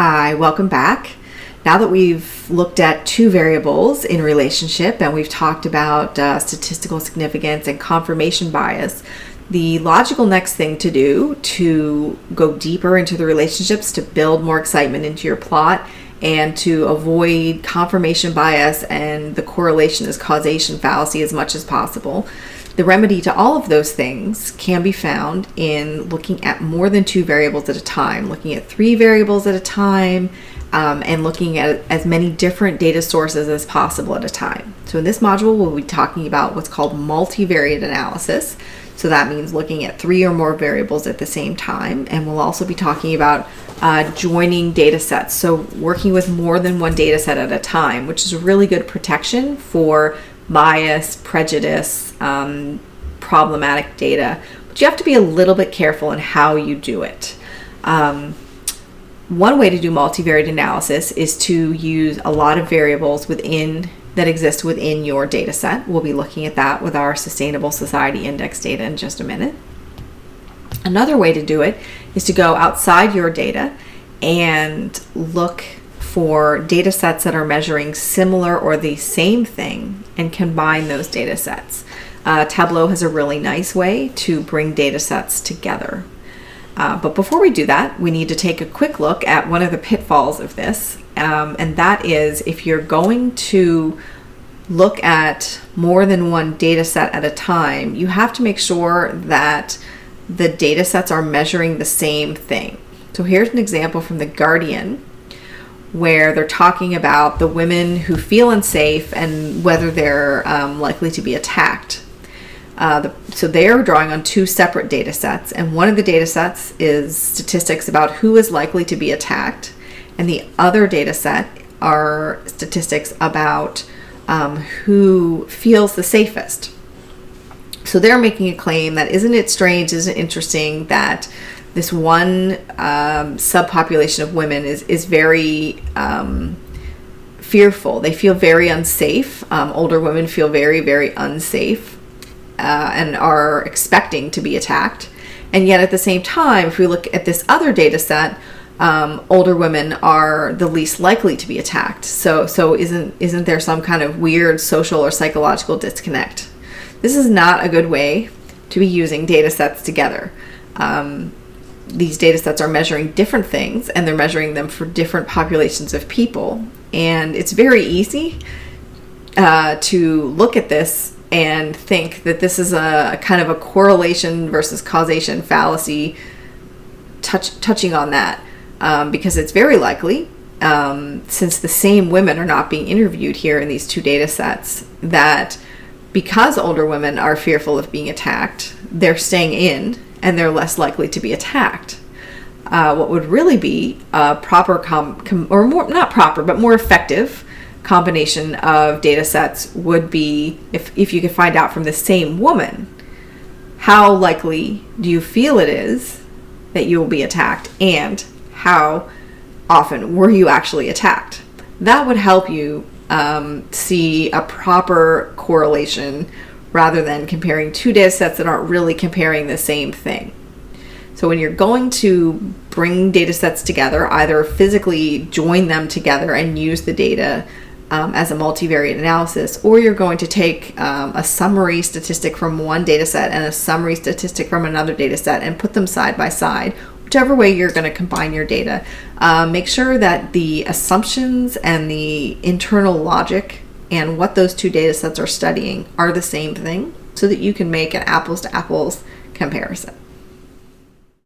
Hi, welcome back. Now that we've looked at two variables in relationship and we've talked about statistical significance and confirmation bias, the logical next thing to do to go deeper into the relationships, to build more excitement into your plot, and to avoid confirmation bias and the correlation as causation fallacy as much as possible. The remedy to all of those things can be found in looking at more than two variables at a time, looking at three variables at a time, and looking at as many different data sources as possible at a time. So in this module, we'll be talking about what's called multivariate analysis. So that means looking at three or more variables at the same time. And we'll also be talking about joining data sets. So working with more than one data set at a time, which is a really good protection for bias, prejudice, problematic data. But you have to be a little bit careful in how you do it. One way to do multivariate analysis is to use a lot of variables that exist within your data set. We'll be looking at that with our Sustainable Society Index data in just a minute. Another way to do it is to go outside your data and look for data sets that are measuring similar or the same thing and combine those data sets. Tableau has a really nice way to bring data sets together. But before we do that, we need to take a quick look at one of the pitfalls of this, and that is if you're going to look at more than one data set at a time, you have to make sure that the data sets are measuring the same thing. So here's an example from The Guardian where they're talking about the women who feel unsafe and whether they're likely to be attacked. So they're drawing on two separate data sets, and one of the data sets is statistics about who is likely to be attacked, and the other data set are statistics about who feels the safest. So they're making a claim that isn't it strange, isn't it interesting that this one subpopulation of women is very fearful. They feel very unsafe. Older women feel very, very unsafe and are expecting to be attacked. And yet at the same time, if we look at this other data set, older women are the least likely to be attacked. So isn't there some kind of weird social or psychological disconnect? This is not a good way to be using data sets together. These data sets are measuring different things, and they're measuring them for different populations of people. And it's very easy to look at this and think that this is a kind of a correlation versus causation fallacy touching on that, because it's very likely, since the same women are not being interviewed here in these two data sets, that because older women are fearful of being attacked, they're staying in and they're less likely to be attacked. What would really be a proper, or more, not proper, but more effective combination of data sets would be if you could find out from the same woman, how likely do you feel it is that you will be attacked, and how often were you actually attacked? That would help you see a proper correlation rather than comparing two data sets that aren't really comparing the same thing. So when you're going to bring data sets together, either physically join them together and use the data as a multivariate analysis, or you're going to take a summary statistic from one data set and a summary statistic from another data set and put them side by side, whichever way you're going to combine your data, make sure that the assumptions and the internal logic and what those two data sets are studying are the same thing so that you can make an apples to apples comparison.